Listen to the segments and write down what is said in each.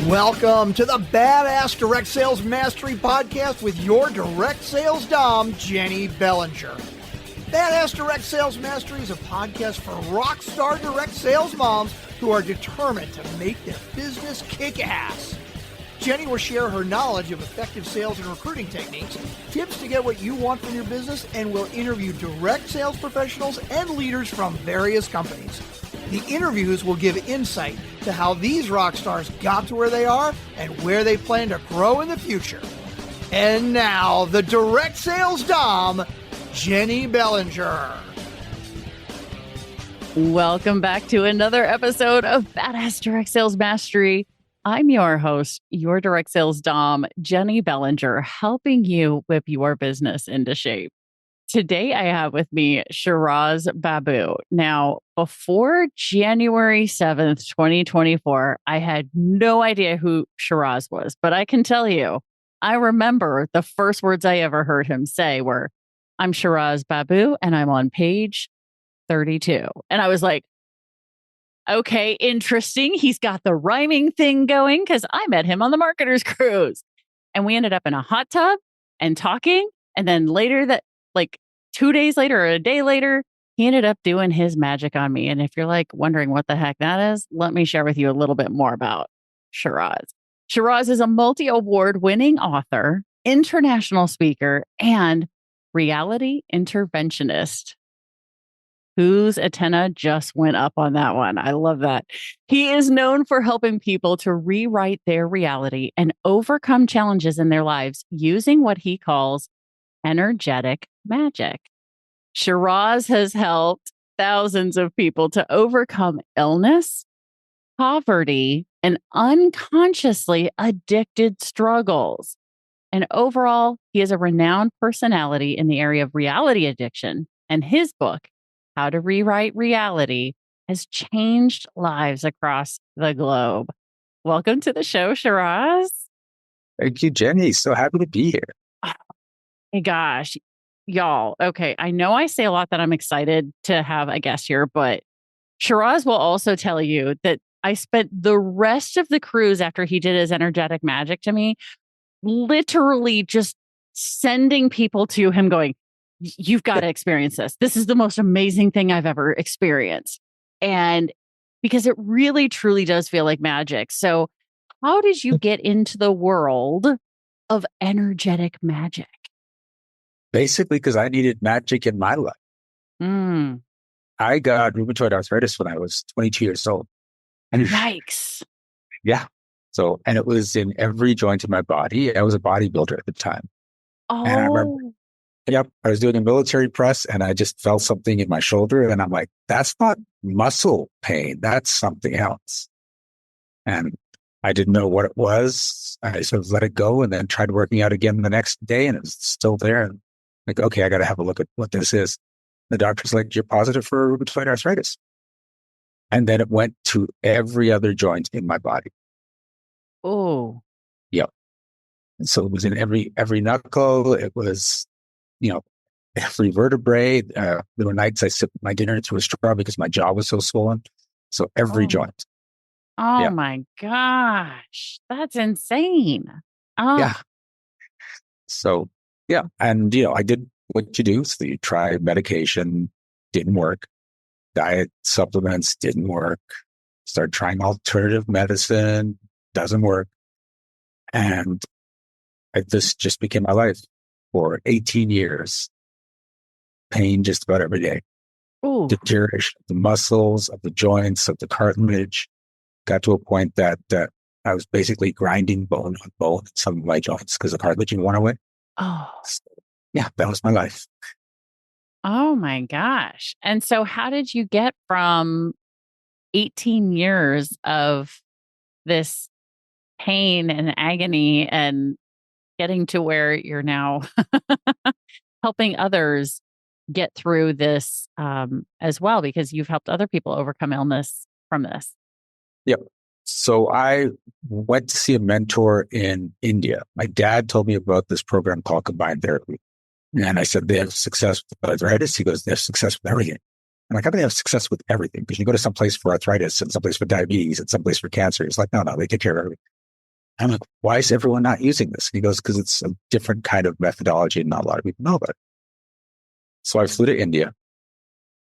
Welcome to the Badass Direct Sales Mastery Podcast with your direct sales dom, Jenny Bellinger. Badass Direct Sales Mastery is a podcast for rock star direct sales moms who are determined to make their business kick ass. Jenny will share her knowledge of effective sales and recruiting techniques, tips to get what you want from your business, and will interview direct sales professionals and leaders from various companies. The interviews will give insight to how these rock stars got to where they are and where they plan to grow in the future. And now, the direct sales dom, Jenny Bellinger. Welcome back to another episode of Badass Direct Sales Mastery. I'm your host, your direct sales dom, Jenny Bellinger, helping you whip your business into shape. Today, I have with me Shiraz Baboo. Now, before January 7th, 2024, I had no idea who Shiraz was, but I can tell you, I remember the first words I ever heard him say were, "I'm Shiraz Baboo, and I'm on page 32." And I was like, okay, interesting. He's got the rhyming thing going because I met him on the Marketer's Cruise. And we ended up in a hot tub and talking. And then later like 2 days later or a day later, he ended up doing his magic on me. And if you're like wondering what the heck that is, let me share with you a little bit more about Shiraz. Shiraz is a multi-award winning author, international speaker, and reality interventionist. Whose antenna just went up on that one? I love that. He is known for helping people to rewrite their reality and overcome challenges in their lives using what he calls energetic magic. Shiraz has helped thousands of people to overcome illness, poverty, and unconsciously addicted struggles. And overall, he is a renowned personality in the area of reality addiction, and his book, How to Rewrite Reality, has changed lives across the globe. Welcome to the show, Shiraz. Thank you, Jenny. So happy to be here. Oh, my gosh, y'all. Okay, I know I say a lot that I'm excited to have a guest here, but Shiraz will also tell you that I spent the rest of the cruise after he did his energetic magic to me, literally just sending people to him going, "You've got to experience this. This is the most amazing thing I've ever experienced." And because it really, truly does feel like magic. So how did you get into the world of energetic magic? Basically, because I needed magic in my life. I got rheumatoid arthritis when I was 22 years old. And yikes. Yeah. So, and it was in every joint in my body. I was a bodybuilder at the time. Oh. And I remember, I was doing a military press and I just felt something in my shoulder. And I'm like, that's not muscle pain. That's something else. And I didn't know what it was. I sort of let it go and then tried working out again the next day and it was still there. And like, okay, I got to have a look at what this is. The doctor's like, you're positive for rheumatoid arthritis. And then it went to every other joint in my body. Oh. Yep. And so it was in every knuckle. It was, every vertebrae. There were nights I sipped my dinner through a straw because my jaw was so swollen. So every joint. Oh my gosh. That's insane. Oh. Yeah. So, yeah. And, I did what you do. So you try medication, didn't work. Diet supplements didn't work. Started trying alternative medicine, doesn't work. And this just became my life for 18 years. Pain just about every day. Ooh. Deterioration of the muscles, of the joints, of the cartilage. Got to a point that I was basically grinding bone on bone in some of my joints because the cartilage went away. Oh. So, yeah, that was my life. Oh my gosh. And so how did you get from 18 years of this pain and agony and getting to where you're now helping others get through this as well, because you've helped other people overcome illness from this? Yep. So I went to see a mentor in India. My dad told me about this program called Combined Therapy. And I said, they have success with arthritis. He goes, they have success with everything. I'm like, how do they have success with everything? Because you go to some place for arthritis and some place for diabetes and some place for cancer. It's like, no, they take care of everything. I'm like, why is everyone not using this? And he goes, because it's a different kind of methodology and not a lot of people know about it. So I flew to India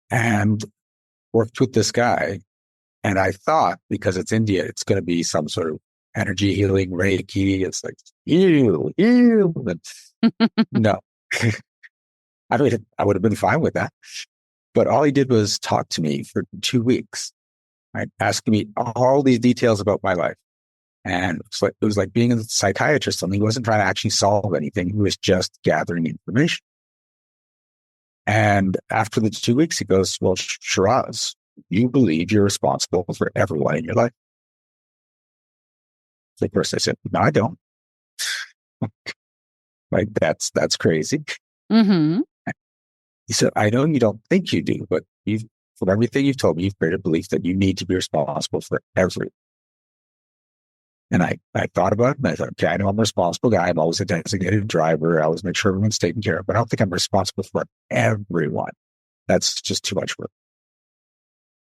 and worked with this guy. And I thought because it's India, it's going to be some sort of energy healing, Reiki. It's like, ew. No, I mean, I would have been fine with that. But all he did was talk to me for 2 weeks, right? Asking me all these details about my life. And it was like being a psychiatrist. And he wasn't trying to actually solve anything. He was just gathering information. And after the 2 weeks, he goes, well, Shiraz, you believe you're responsible for everyone in your life. So first I said, no, I don't. Like, that's crazy. Mm-hmm. He said, I know you don't think you do, but from everything you've told me, you've created a belief that you need to be responsible for everything. And I thought about it and I thought, okay, I know I'm a responsible guy. I'm always a designated driver. I always make sure everyone's taken care of, but I don't think I'm responsible for everyone. That's just too much work.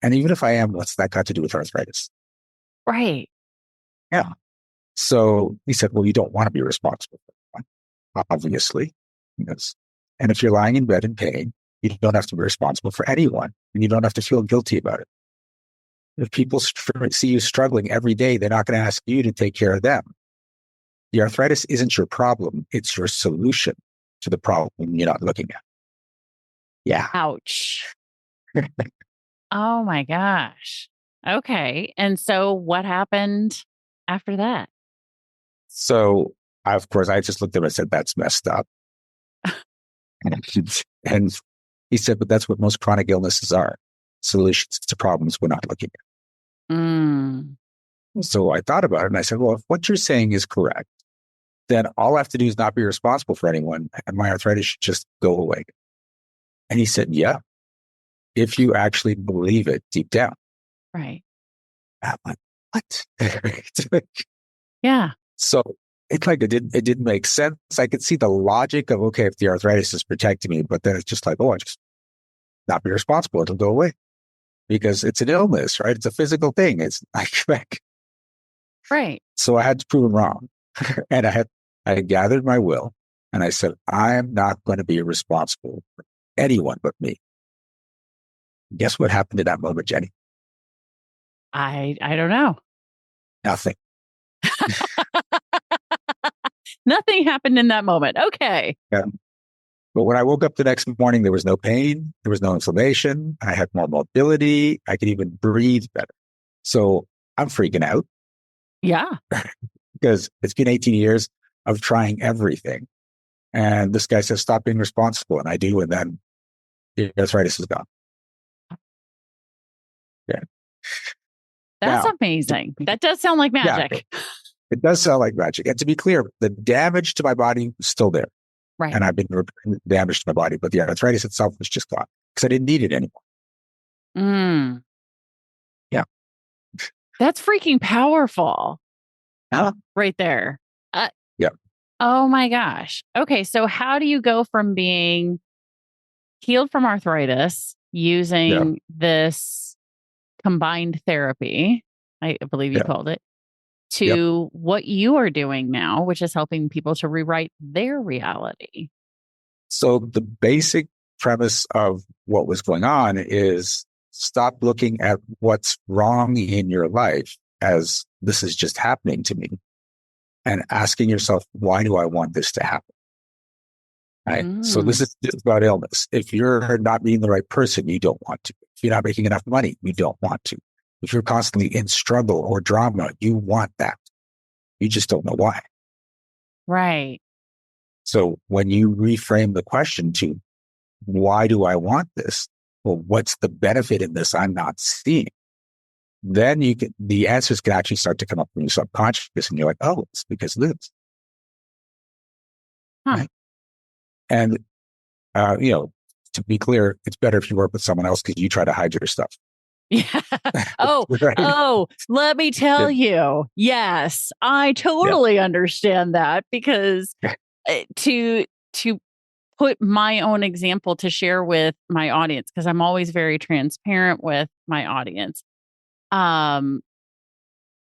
And even if I am, what's that got to do with arthritis? Right. Yeah. So he said, well, you don't want to be responsible for everyone, obviously. Yes. And if you're lying in bed in pain, you don't have to be responsible for anyone and you don't have to feel guilty about it. If people see you struggling every day, they're not going to ask you to take care of them. The arthritis isn't your problem. It's your solution to the problem you're not looking at. Yeah. Ouch. Oh my gosh. Okay. And so what happened after that? So, of course, I just looked at him and said, that's messed up. And he said, but that's what most chronic illnesses are. Solutions to problems we're not looking at. Mm. So I thought about it and I said, well, if what you're saying is correct, then all I have to do is not be responsible for anyone and my arthritis should just go away. And he said, yeah, if you actually believe it deep down. Right. I'm like, what? Yeah. So it didn't make sense. I could see the logic of, okay, if the arthritis is protecting me, but then it's just like, oh, I just not be responsible. It'll go away because it's an illness, right? It's a physical thing. It's like, right. So I had to prove him wrong. And I gathered my will and I said, I'm not going to be responsible for anyone but me. Guess what happened in that moment, Jenny? I don't know. Nothing. Nothing happened in that moment. Okay. Yeah. But when I woke up the next morning, there was no pain. There was no inflammation. I had more mobility. I could even breathe better. So I'm freaking out. Yeah. Because it's been 18 years of trying everything. And this guy says, stop being responsible. And I do. And then the arthritis is gone. Yeah. That's amazing. That does sound like magic. Yeah, it does sound like magic. And to be clear, the damage to my body is still there. Right. And I've been repairing the damage to my body, but the arthritis itself was just gone because I didn't need it anymore. Mm. Yeah. That's freaking powerful. Right there. Yeah. Oh my gosh. Okay. So how do you go from being healed from arthritis using this combined therapy, I believe you called it, to what you are doing now, which is helping people to rewrite their reality? So the basic premise of what was going on is stop looking at what's wrong in your life as this is just happening to me and asking yourself, why do I want this to happen? Right. So this is about illness. If you're not being the right person, you don't want to. If you're not making enough money, you don't want to. If you're constantly in struggle or drama, you want that. You just don't know why. Right. So when you reframe the question to, why do I want this? Well, what's the benefit in this I'm not seeing? Then the answers can actually start to come up from your subconscious and you're like, oh, it's because of this. Huh. Right? And, to be clear, it's better if you work with someone else because you try to hide your stuff. Yeah. Let me tell you. Yes, I totally understand that because to put my own example to share with my audience, because I'm always very transparent with my audience.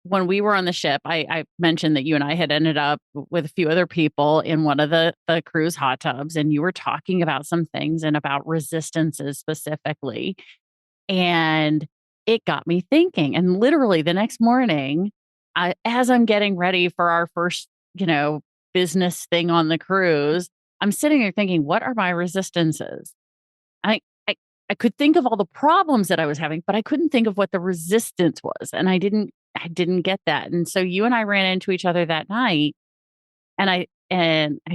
when we were on the ship, I mentioned that you and I had ended up with a few other people in one of the cruise hot tubs, and you were talking about some things and about resistances specifically. And it got me thinking. And literally the next morning, as I'm getting ready for our first, business thing on the cruise, I'm sitting there thinking, what are my resistances? I, I I could think of all the problems that I was having, but I couldn't think of what the resistance was. And I didn't get that. And so you and I ran into each other that night, and I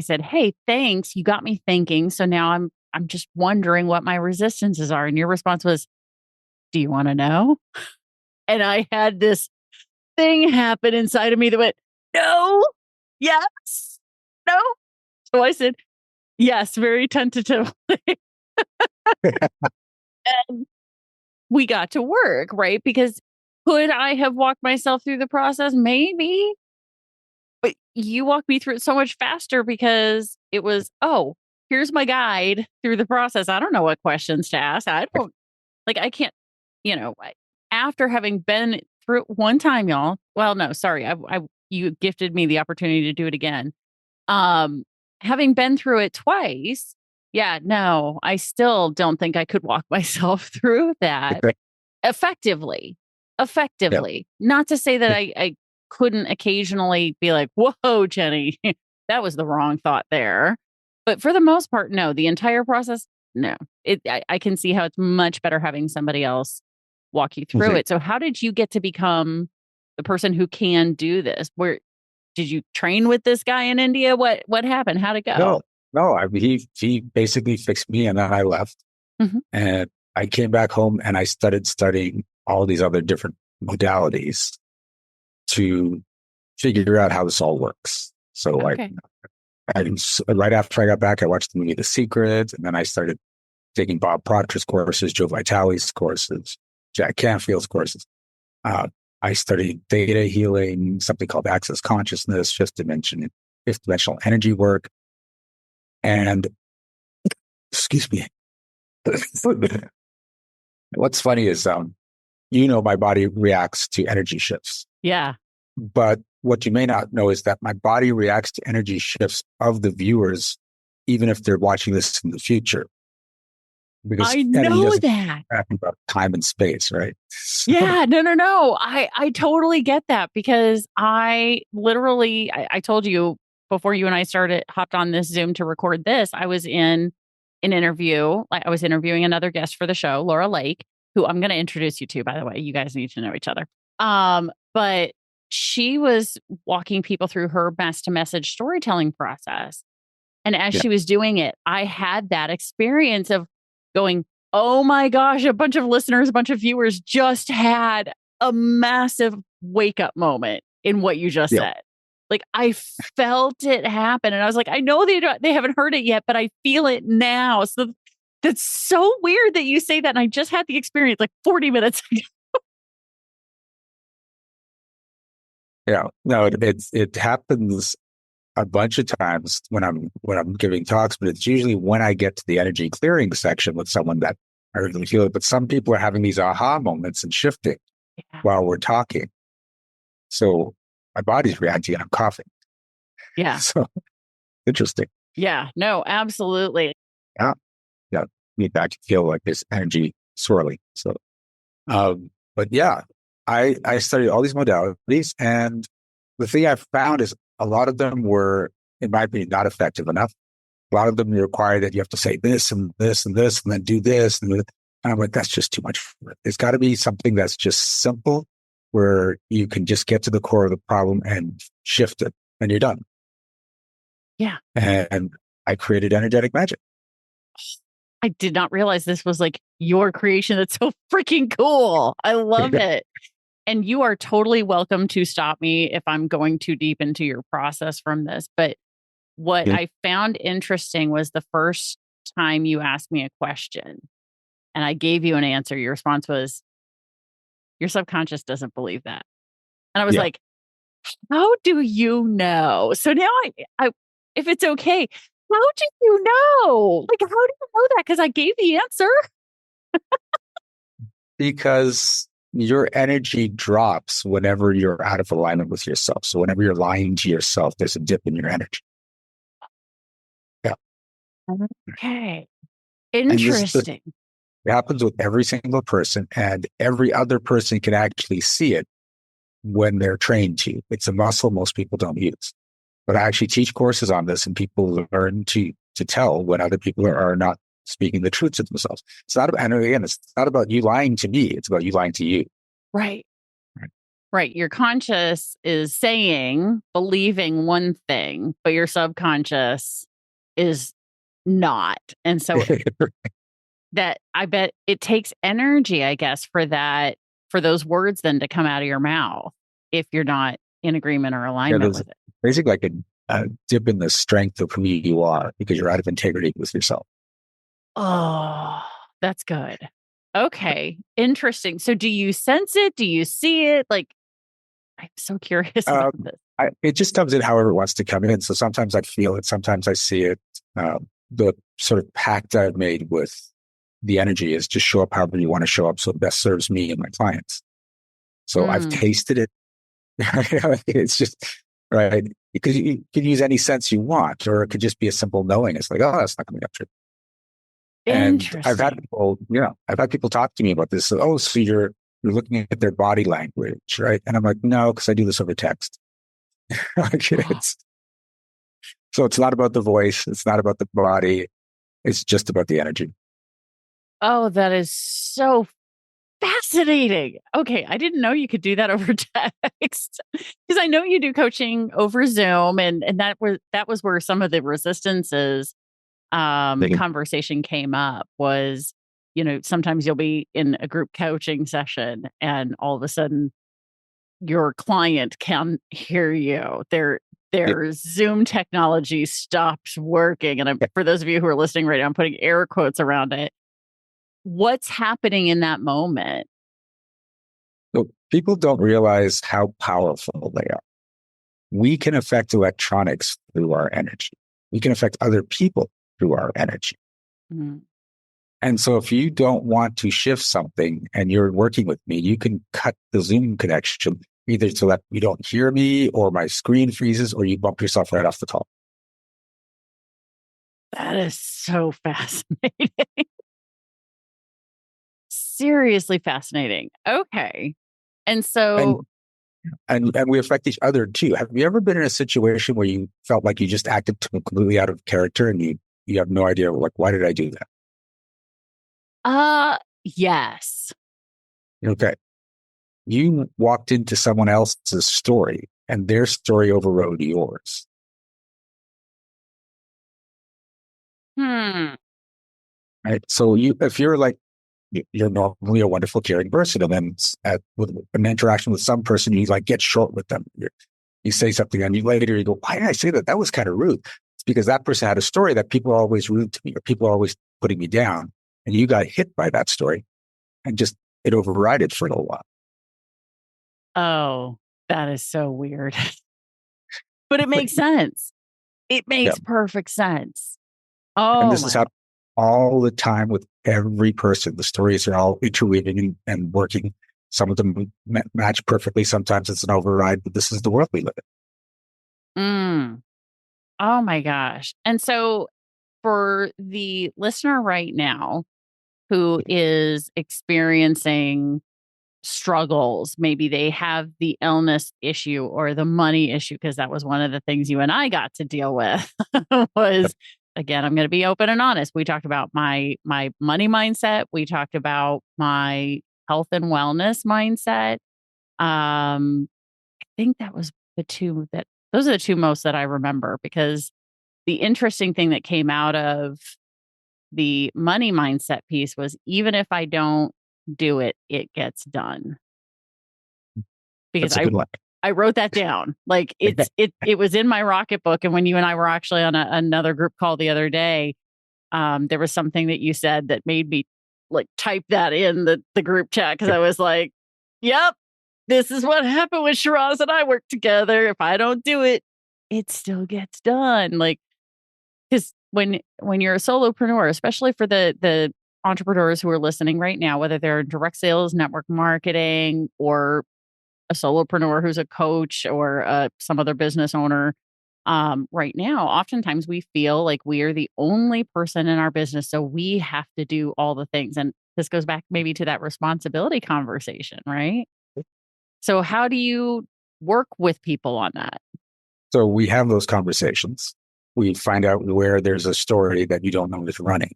said, "Hey, thanks. You got me thinking. So now I'm just wondering what my resistances are." And your response was, "Do you want to know?" And I had this thing happen inside of me that went, "No, yes, no." So I said, "Yes," very tentatively. And we got to work, right? Because could I have walked myself through the process? Maybe. But you walked me through it so much faster because it was, oh, here's my guide through the process. I don't know what questions to ask. I don't like, I can't, after having been through it one time, y'all. Well, no, sorry. You gifted me the opportunity to do it again. Um, Having been through it twice, yeah, no, I still don't think I could walk myself through that effectively. Yeah. Not to say that I couldn't occasionally be like, whoa, Jenny, that was the wrong thought there. But for the most part, no, the entire process, no. I can see how it's much better having somebody else walk you through Mhm. it. So how did you get to become the person who can do this? Where did you train with this guy in India? What happened? How'd it go? No, no. He basically fixed me, and then I left, Mhm. and I came back home, and I started studying all these other different modalities to figure out how this all works. So, like, Okay. right after I got back, I watched the movie The Secret, and then I started taking Bob Proctor's courses, Joe Vitale's courses, Jack Canfield's courses. Uh, I studied theta healing, something called access consciousness, fifth dimensional energy work. And excuse me. What's funny is, my body reacts to energy shifts. Yeah. But what you may not know is that my body reacts to energy shifts of the viewers, even if they're watching this in the future, because I energy know doesn't that. happen about time and space, right? So, Yeah, no. I totally get that because I literally I told you before you and I hopped on this Zoom to record this, I was in an interview. Like I was interviewing another guest for the show, Laura Lake, who I'm going to introduce you to, by the way. You guys need to know each other. But she was walking people through her mass to message storytelling process. And as yeah, she was doing it, I had that experience of going, oh my gosh, a bunch of listeners, a bunch of viewers just had a massive wake up moment in what you just yeah, said. Like I felt it happen. And I was like, I know they haven't heard it yet, but I feel it now. So that's so weird that you say that. And I just had the experience like 40 minutes ago. yeah. No, it happens a bunch of times when I'm giving talks, but it's usually when I get to the energy clearing section with someone that I really feel it. But some people are having these aha moments and shifting Yeah. while we're talking. So my body's reacting and I'm coughing. Yeah. So interesting. Yeah. No, absolutely. Yeah. Yeah. Me back to feel like this energy swirling. So but yeah, I studied all these modalities, and the thing I found is a lot of them were, in my opinion, not effective enough. A lot of them require that you have to say this and this and this and then do this. And I'm like, that's just too much. There's got to be something that's just simple where you can just get to the core of the problem and shift it and you're done. Yeah. And I created energetic magic. I did not realize this was like your creation. That's so freaking cool. I love it. And you are totally welcome to stop me if I'm going too deep into your process from this. But what Yeah. I found interesting was the first time you asked me a question and I gave you an answer, your response was, your subconscious doesn't believe that. And I was Yeah. like, how do you know? So now if it's okay, how do you know? Like, how do you know that? Because I gave the answer. Because your energy drops whenever you're out of alignment with yourself. So whenever you're lying to yourself, there's a dip in your energy. Yeah. Okay. And Interesting. it happens with every single person, and every other person can actually see it when they're trained to. It's a muscle most people don't use. But I actually teach courses on this, and people learn to tell when other people are not speaking the truth to themselves. It's not about, and again, it's not about you lying to me. It's about you lying to you. Right. Right. Right. Your conscious is saying, believing one thing, but your subconscious is not. And so that I bet it takes energy, I guess, for those words then to come out of your mouth if you're not in agreement or alignment with it. Basically like a dip in the strength of who you are because you're out of integrity with yourself. Oh, that's good. Okay. Interesting. So do you sense it? Do you see it? Like, I'm so curious about this. It just comes in however it wants to come in. So sometimes I feel it, sometimes I see it. The sort of pact I've made with the energy is just show up however you want to show up so it best serves me and my clients. So I've tasted it. It's just, right? Because you can use any sense you want, or it could just be a simple knowing. It's like, oh, that's not coming up true. And I've had people talk to me about this. So, oh, so you're looking at their body language, right? And I'm like, no, because I do this over text. So it's not about the voice. It's not about the body. It's just about the energy. Oh, that is so fascinating. Okay. I didn't know you could do that over text because I know you do coaching over Zoom and that was where some of the resistances conversation came up was, sometimes you'll be in a group coaching session and all of a sudden your client can hear you. Their Zoom technology stops working. And for those of you who are listening right now, I'm putting air quotes around it. What's happening in that moment? So people don't realize how powerful they are. We can affect electronics through our energy. We can affect other people through our energy. Mm-hmm. And so if you don't want to shift something and you're working with me, you can cut the Zoom connection either so that you don't hear me or my screen freezes or you bump yourself right off the top. That is so fascinating. Seriously fascinating. Okay. And so... And we affect each other too. Have you ever been in a situation where you felt like you just acted completely out of character and you have no idea, like, why did I do that? Yes. Okay. You walked into someone else's story and their story overrode yours. Right. So if you're like, you're normally a wonderful, caring person, and then with an interaction with some person, you like get short with them. You say something, and later you go, "Why did I say that? That was kind of rude." It's because that person had a story that people are always rude to me, or people are always putting me down, and you got hit by that story, and just it overrided for a little while. Oh, that is so weird, but it makes sense. It makes perfect sense. Oh, and this is happening all the time with every person. The stories are all interweaving and working. Some of them match perfectly. Sometimes it's an override, but this is the world we live in. Oh my gosh. And so for the listener right now who is experiencing struggles, maybe they have the illness issue or the money issue, because that was one of the things you and I got to deal with was, again, I'm going to be open and honest. We talked about my money mindset. We talked about my health and wellness mindset. I think that was those are the two most that I remember, because the interesting thing that came out of the money mindset piece was even if I don't do it, it gets done. Because I wrote that down. Like it was in my Rocket book. And when you and I were actually on another group call the other day, there was something that you said that made me like type that in the group chat. Because I was like, yep, this is what happened when Shiraz and I work together. If I don't do it, it still gets done. Like, because when you're a solopreneur, especially for the entrepreneurs who are listening right now, whether they're in direct sales, network marketing, or a solopreneur who's a coach or some other business owner, right now, oftentimes we feel like we are the only person in our business. So we have to do all the things. And this goes back maybe to that responsibility conversation, right? So how do you work with people on that? So we have those conversations. We find out where there's a story that you don't know is running.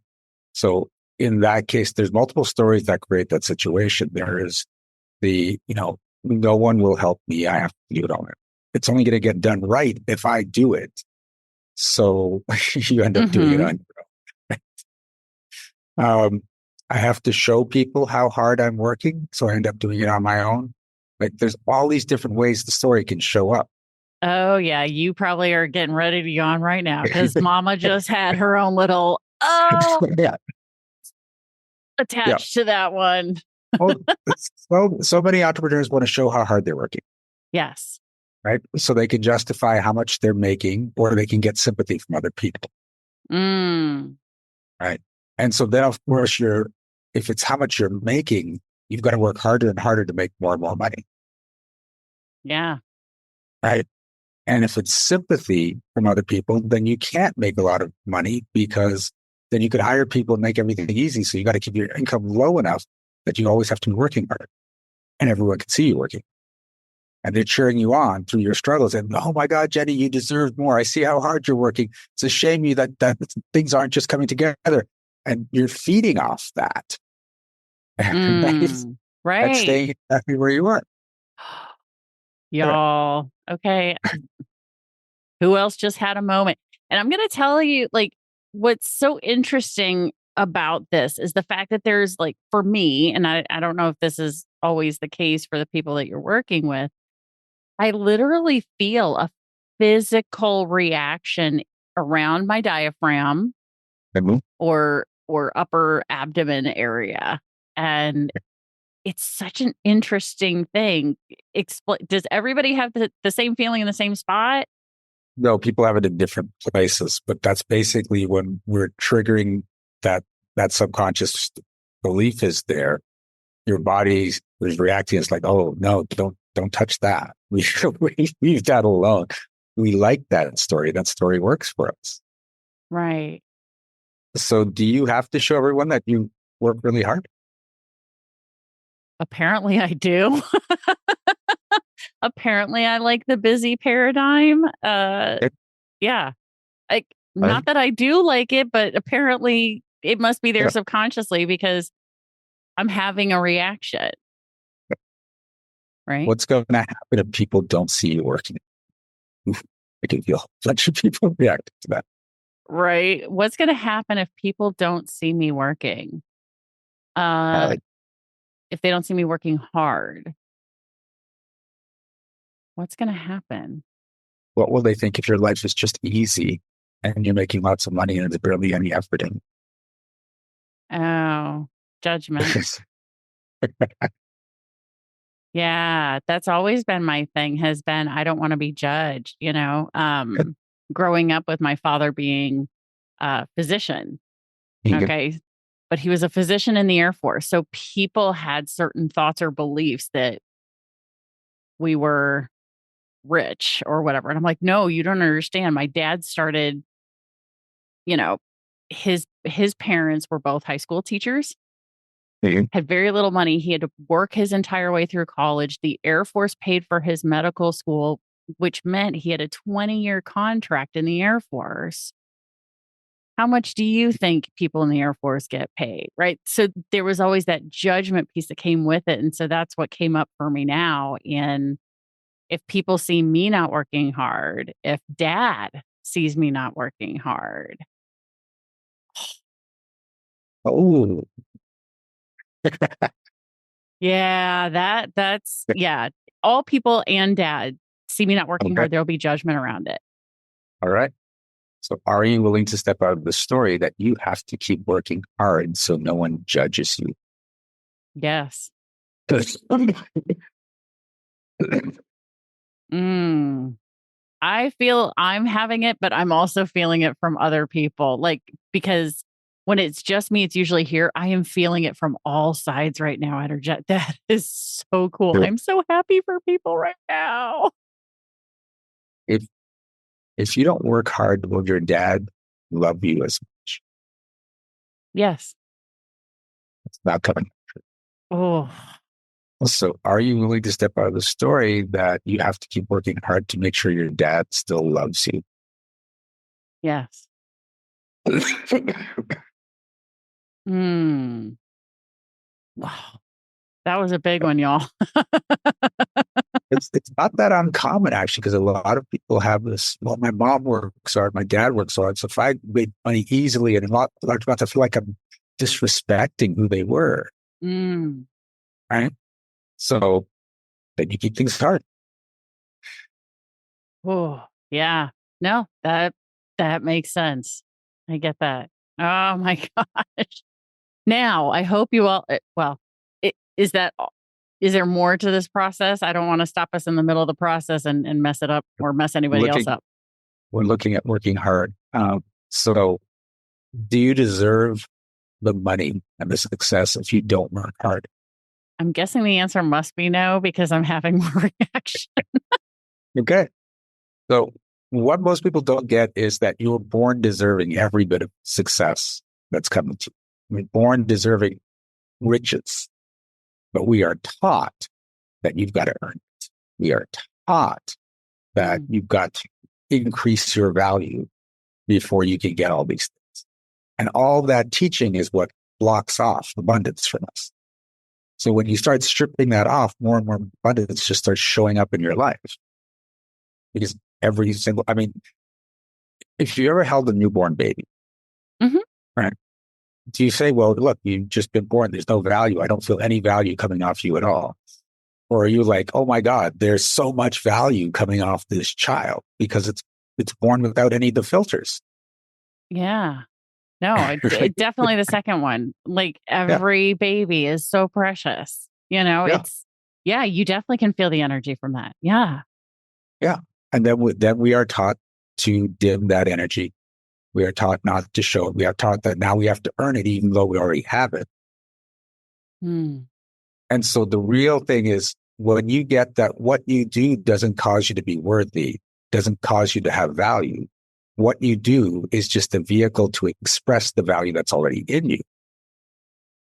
So in that case, there's multiple stories that create that situation. There is no one will help me. I have to do it on it. It's only going to get done right if I do it. So you end up doing it on your own. I have to show people how hard I'm working. So I end up doing it on my own. Like there's all these different ways the story can show up. Oh, yeah. You probably are getting ready to yawn right now because mama just had her own little, Yeah. attached to that one. Well, so many entrepreneurs want to show how hard they're working. Yes. Right. So they can justify how much they're making, or they can get sympathy from other people. Right. And so then, of course, if it's how much you're making, you've got to work harder and harder to make more and more money. Yeah. Right. And if it's sympathy from other people, then you can't make a lot of money, because then you could hire people and make everything easy. So you got to keep your income low enough that you always have to be working hard, and everyone can see you working. And they're cheering you on through your struggles. And, oh my God, Jenny, you deserve more. I see how hard you're working. It's a shame that things aren't just coming together. And you're feeding off that. Right. That's staying exactly where you are. Y'all. Okay. Who else just had a moment? And I'm going to tell you, like, what's so interesting about this is the fact that there's, like, for me, and I don't know if this is always the case for the people that you're working with, I literally feel a physical reaction around my diaphragm or upper abdomen area. And it's such an interesting thing. Does everybody have the same feeling in the same spot? No, people have it in different places, but that's basically when we're triggering that subconscious belief is there. Your body is reacting. It's like, oh no, don't touch that. We leave that alone. We like that story. That story works for us. Right. So do you have to show everyone that you work really hard? Apparently I do. Apparently I like the busy paradigm. Yeah. Not that I do like it, but apparently it must be there subconsciously because I'm having a reaction. Right. What's going to happen if people don't see you working? I can feel a bunch of people react to that. Right. What's going to happen if people don't see me working? If they don't see me working hard, what's going to happen? What will they think if your life is just easy and you're making lots of money and there's barely any effort in? Oh, judgment. Yeah, that's always been my thing, I don't want to be judged, growing up with my father being a physician. Okay. But he was a physician in the Air Force. So people had certain thoughts or beliefs that we were rich or whatever. And I'm like, no, you don't understand. My dad started, his parents were both high school teachers. Had very little money. He had to work his entire way through college. The Air Force paid for his medical school, which meant he had a 20-year contract in the Air Force. How much do you think people in the Air Force get paid? Right. So there was always that judgment piece that came with it. And so that's what came up for me now. And if people see me not working hard, if dad sees me not working hard. Oh. Yeah, that's all people and dad see me not working hard, there'll be judgment around it. All right. So are you willing to step out of the story that you have to keep working hard so no one judges you? Yes. I feel I'm having it, but I'm also feeling it from other people. Like, because when it's just me, it's usually here. I am feeling it from all sides right now. Energetic. That is so cool. Yeah. I'm so happy for people right now. If if you don't work hard, will your dad love you as much? Yes. It's not coming. Oh, So are you willing to step out of the story that you have to keep working hard to make sure your dad still loves you? yes. Hmm. Wow. That was a big one, y'all. It's not that uncommon actually, because a lot of people have this. Well, my mom works hard, my dad works hard. So if I made money easily and not about to feel like I'm disrespecting who they were, Mm. right? So then you keep things hard. Oh, yeah. No, that makes sense. I get that. Oh my gosh. Now, I hope you all, well, is that, is there more to this process? I don't want to stop us in the middle of the process and mess it up or mess anybody else Looking, up. we're looking at working hard. So do you deserve the money and the success if you don't work hard? I'm guessing the answer must be no because I'm having more reaction. Okay. So what most people don't get is that you were born deserving every bit of success that's coming to you. You're born deserving riches, but we are taught that you've got to earn it. We are taught that you've got to increase your value before you can get all these things. And all that teaching is what blocks off abundance from us. So when you start stripping that off, more and more abundance just starts showing up in your life. Because every single, I mean, if you ever held a newborn baby, Mhm. right? Do you say, well, look, you've just been born. There's no value. I don't feel any value coming off you at all. Or are you like, oh my God, there's so much value coming off this child because it's born without any of the filters. Yeah. No, definitely the second one. Like Yeah. every baby is so precious. Yeah. Yeah, you definitely can feel the energy from that. Yeah. Yeah. And then we are taught to dim that energy. We are taught not to show it. We are taught that now we have to earn it, even though we already have it. Mm. And so the real thing is when you get that what you do doesn't cause you to be worthy, doesn't cause you to have value. What you do is just a vehicle to express the value that's already in you.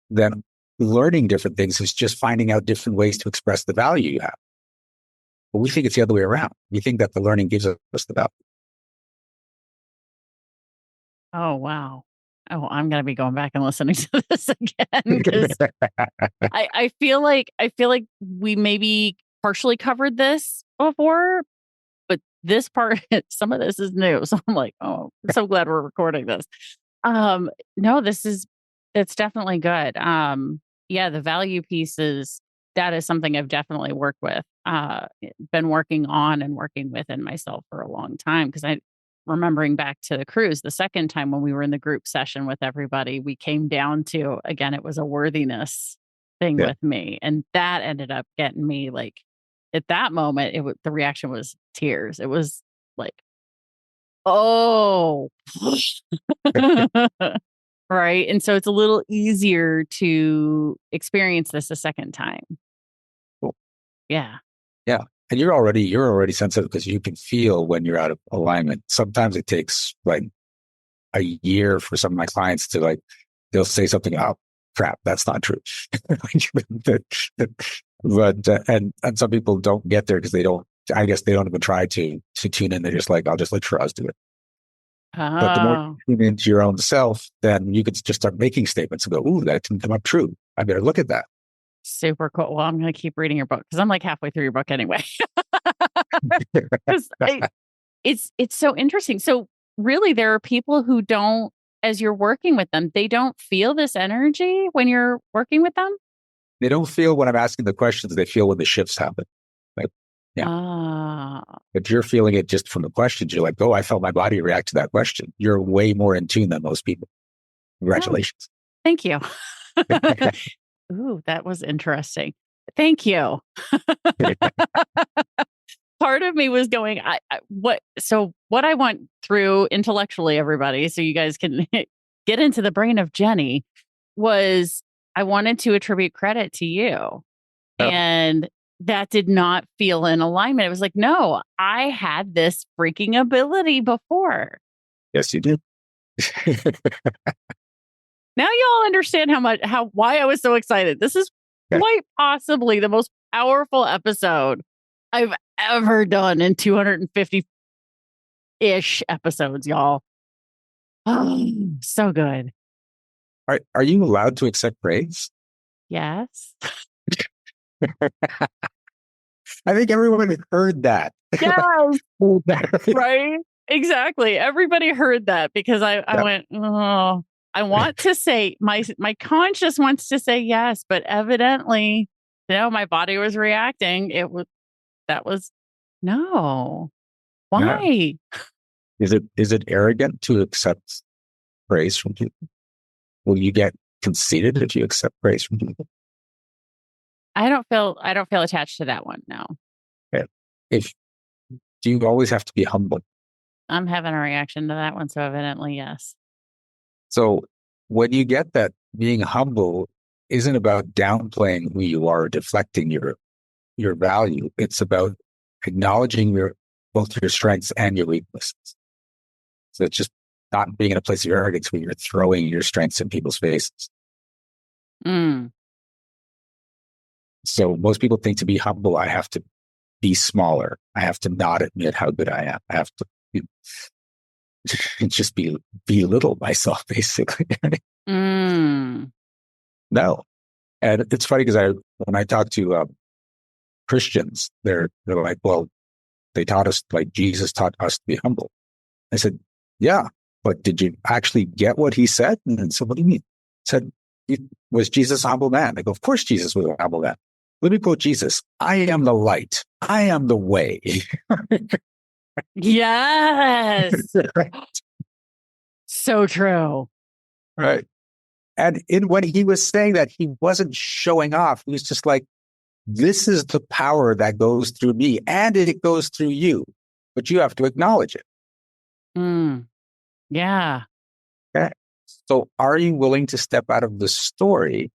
Then learning different things is just finding out different ways to express the value you have. But we think it's the other way around. We think that the learning gives us the value. Oh, wow. Oh, I'm going to be going back and listening to this again because I feel like we maybe partially covered this before, but this part, some of this is new. So I'm like, oh, I'm so glad we're recording this. No, it's definitely good. Yeah, the value pieces, that is something I've definitely worked with, been working on and working within myself for a long time. Cause remembering back to the cruise, the second time when we were in the group session with everybody, we came down to, again, it was a worthiness thing Yeah. with me. And that ended up getting me like, at that moment, the reaction was tears. It was like, oh, right. And so it's a little easier to experience this a second time. Cool. Yeah. Yeah. And you're already sensitive because you can feel when you're out of alignment. Sometimes it takes like a year for some of my clients to like, they'll say something, oh crap, that's not true. But and some people don't get there because I guess they don't even try to tune in. They're just like, I'll just let Shiraz do it. But the more Oh, you tune into your own self, then you can just start making statements and go, ooh, that didn't come up true. I better look at that. super cool. Well, I'm going to keep reading your book because I'm like halfway through your book anyway. Because it's so interesting. So really, there are people who don't, as you're working with them, they don't feel this energy when you're working with them. They don't feel when I'm asking the questions, they feel when the shifts happen. Like, yeah. Ah, But you're feeling it just from the questions. You're like, oh, I felt my body react to that question. You're way more in tune than most people. oh, Congratulations. thank you. Ooh, that was interesting. Thank you. Part of me was going, what I want through intellectually, everybody, so you guys can get into the brain of Jenny was I wanted to attribute credit to you. Oh. And that did not feel in alignment. It was like, no, I had this freaking ability before. Yes, you did. Now y'all understand why I was so excited. This is quite possibly the most powerful episode I've ever done in 250-ish episodes, y'all. Oh, so good. Are you allowed to accept praise? Yes. I think everyone heard that. Yes. Right? Exactly. Everybody heard that because I went, oh, I want to say my conscious wants to say yes, but evidently, my body was reacting. That was no. Why? Yeah. Is it arrogant to accept praise from people? Will you get conceited if you accept praise from people? I don't feel attached to that one. No. Yeah. Do you always have to be humble? I'm having a reaction to that one, so evidently, yes. So when you get that, being humble isn't about downplaying who you are, or deflecting your value. It's about acknowledging both your strengths and your weaknesses. So it's just not being in a place of arrogance where you're throwing your strengths in people's faces. Mm. So most people think to be humble, I have to be smaller. I have to not admit how good I am. I have to just belittle myself, basically. Mm. No. And it's funny because when I talk to Christians, they're like, well, they taught us, like Jesus taught us to be humble. I said, yeah, but did you actually get what he said? And so what do you mean? I said, was Jesus a humble man? They go, of course Jesus was a humble man. Let me quote Jesus. I am the light. I am the way. Yes. Right. So true. Right. And when he was saying that, he wasn't showing off. He was just like, this is the power that goes through me, and it goes through you, but you have to acknowledge it. Mm. Yeah. Okay. So are you willing to step out of the story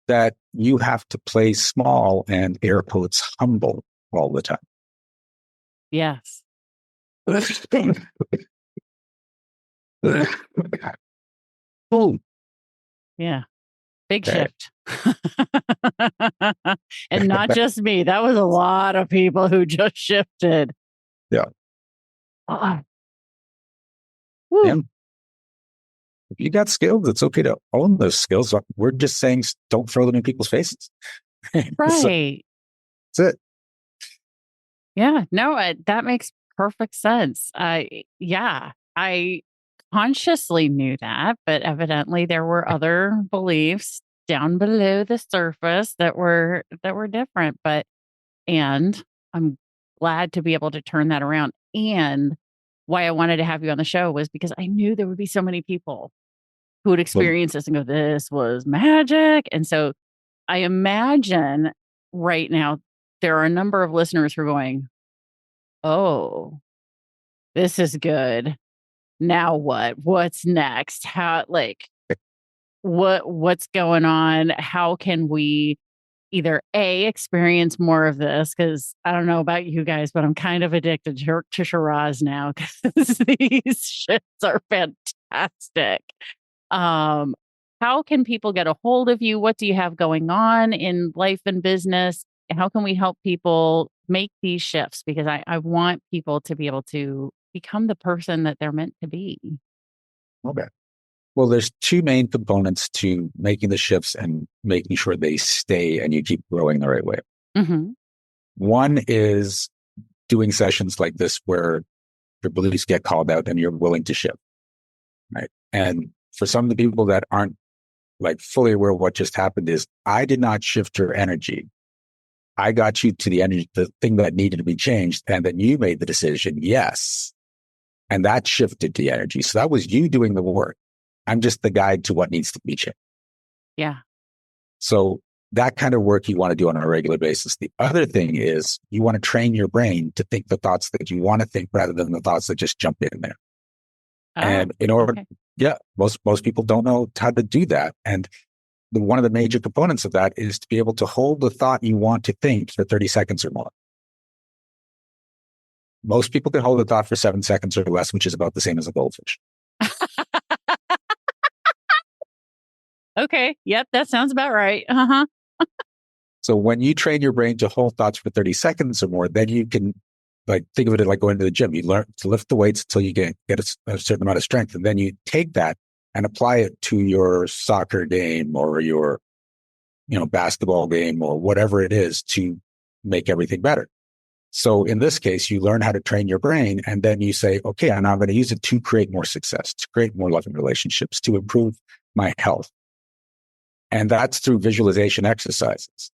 that you have to play small and air quotes humble all the time? Yes. Boom. Yeah. Big shift. And not just me. That was a lot of people who just shifted. Yeah. Yeah. If you got skills, it's okay to own those skills. We're just saying don't throw them in people's faces. Right. That's it. Yeah. No, that makes perfect sense. I consciously knew that, but evidently there were other beliefs down below the surface that were different. And I'm glad to be able to turn that around. And why I wanted to have you on the show was because I knew there would be so many people who would experience this and go, this was magic. And so I imagine right now there are a number of listeners who are going, oh, this is good. Now what? What's next? What's going on? How can we either experience more of this? Because I don't know about you guys, but I'm kind of addicted to Shiraz now because these shits are fantastic. How can people get a hold of you? What do you have going on in life and business? How can we help people make these shifts? Because I want people to be able to become the person that they're meant to be. Okay. Well, there's two main components to making the shifts and making sure they stay and you keep growing the right way. Mm-hmm. One is doing sessions like this where your beliefs get called out and you're willing to shift. Right. And for some of the people that aren't like fully aware of what just happened is I did not shift your energy. I got you to the energy, the thing that needed to be changed. And then you made the decision. Yes. And that shifted the energy. So that was you doing the work. I'm just the guide to what needs to be changed. Yeah. So that kind of work you want to do on a regular basis. The other thing is you want to train your brain to think the thoughts that you want to think rather than the thoughts that just jump in there. And in order Yeah, most people don't know how to do that. And one of the major components of that is to be able to hold the thought you want to think for 30 seconds or more. Most people can hold a thought for 7 seconds or less, which is about the same as a goldfish. Okay. Yep. That sounds about right. Uh-huh. So when you train your brain to hold thoughts for 30 seconds or more, then you can think of it like going to the gym. You learn to lift the weights until you get a certain amount of strength. And then you take that and apply it to your soccer game or your, basketball game or whatever it is to make everything better. So in this case, you learn how to train your brain, and then you say, okay, and I'm going to use it to create more success, to create more loving relationships, to improve my health. And that's through visualization exercises.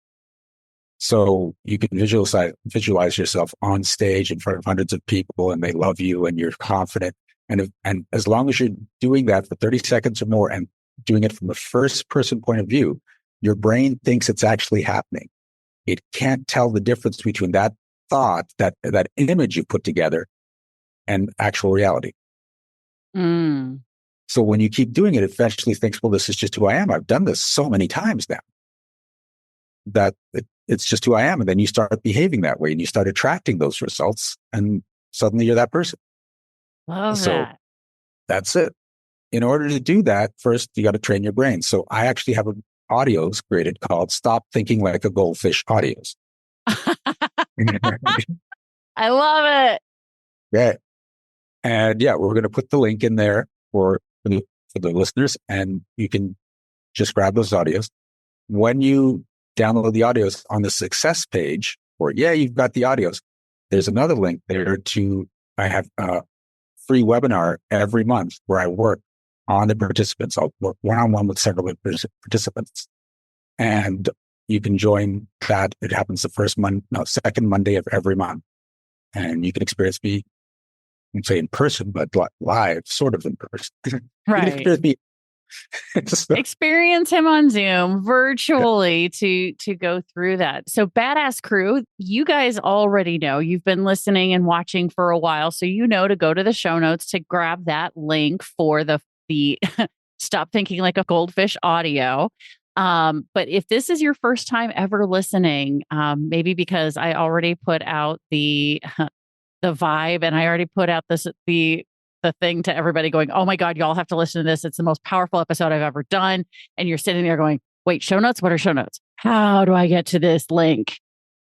So you can visualize yourself on stage in front of hundreds of people, and they love you and you're confident. And as long as you're doing that for 30 seconds or more and doing it from a first person point of view, your brain thinks it's actually happening. It can't tell the difference between that thought, that image you put together, and actual reality. Mm. So when you keep doing it, it eventually thinks, well, this is just who I am. I've done this so many times now that it's just who I am. And then you start behaving that way and you start attracting those results, and suddenly you're that person. Love So that. that's it. In order to do that, first, you got to train your brain. So I actually have audios created called Stop Thinking Like a Goldfish audios. I love it. Yeah. And we're going to put the link in there for the listeners, and you can just grab those audios. When you download the audios on the success page, you've got the audios. There's another link there I have a free webinar every month where I work on the participants. I'll work one-on-one with several participants, and you can join that. It happens the second Monday of every month, and you can experience me, I won't say in person, but live, sort of in person. Right. Experience him on Zoom virtually to go through that. So Badass Crew, you guys already know, you've been listening and watching for a while. So you know to go to the show notes to grab that link for the Stop Thinking Like a Goldfish audio. But if this is your first time ever listening, maybe because I already put out the vibe and I already put out the thing to everybody going, oh my God, y'all have to listen to this. It's the most powerful episode I've ever done. And you're sitting there going, wait, show notes? What are show notes? How do I get to this link?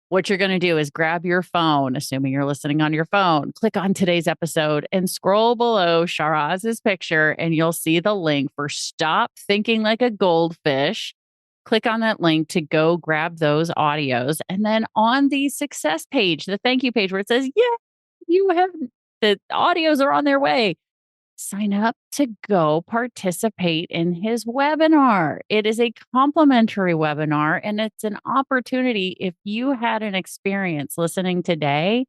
What you're going to do is grab your phone, assuming you're listening on your phone, click on today's episode and scroll below Shiraz's picture and you'll see the link for Stop Thinking Like a Goldfish. Click on that link to go grab those audios. And then on the success page, the thank you page where it says, you have the audios are on their way. Sign up to go participate in his webinar. It is a complimentary webinar, and it's an opportunity. If you had an experience listening today,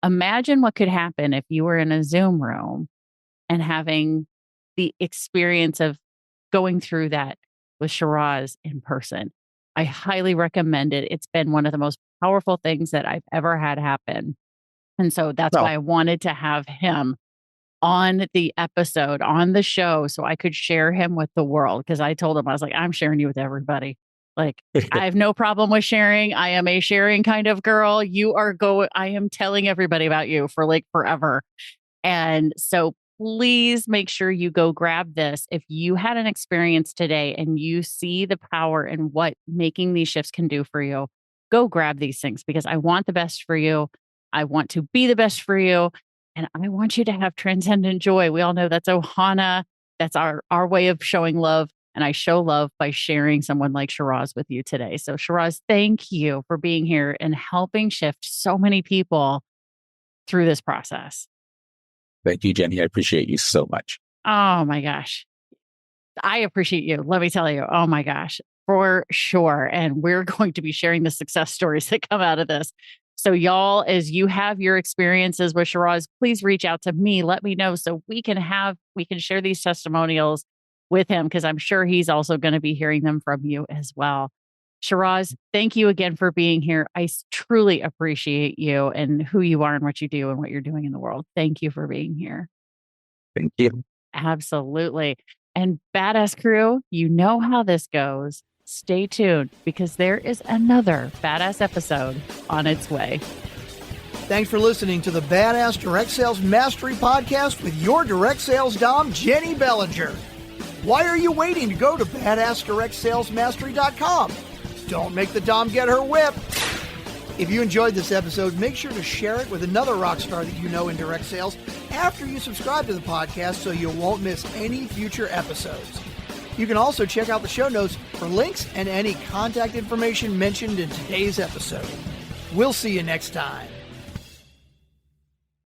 imagine what could happen if you were in a Zoom room and having the experience of going through that with Shiraz in person. I highly recommend it. It's been one of the most powerful things that I've ever had happen. And so that's why I wanted to have him on the episode, on the show, so I could share him with the world. Because I told him, I was like, I'm sharing you with everybody. Like, I have no problem with sharing. I am a sharing kind of girl. I am telling everybody about you for like forever. And so please make sure you go grab this. If you had an experience today and you see the power in what making these shifts can do for you, go grab these things, because I want the best for you. I want to be the best for you. And I want you to have transcendent joy. We all know that's Ohana. That's our way of showing love. And I show love by sharing someone like Shiraz with you today. So Shiraz, thank you for being here and helping shift so many people through this process. Thank you, Jenny. I appreciate you so much. Oh my gosh. I appreciate you. Let me tell you. Oh my gosh, for sure. And we're going to be sharing the success stories that come out of this. So y'all, as you have your experiences with Shiraz, please reach out to me. Let me know so we can share these testimonials with him, because I'm sure he's also going to be hearing them from you as well. Shiraz, thank you again for being here. I truly appreciate you and who you are and what you do and what you're doing in the world. Thank you for being here. Thank you. Absolutely. And Badass Crew, you know how this goes. Stay tuned because there is another badass episode on its way. Thanks for listening to the Badass Direct Sales Mastery Podcast with your direct sales dom, Jenny Bellinger. Why are you waiting to go to badassdirectsalesmastery.com? Don't make the dom get her whip. If you enjoyed this episode, make sure to share it with another rock star that you know in direct sales after you subscribe to the podcast so you won't miss any future episodes. You can also check out the show notes for links and any contact information mentioned in today's episode. We'll see you next time.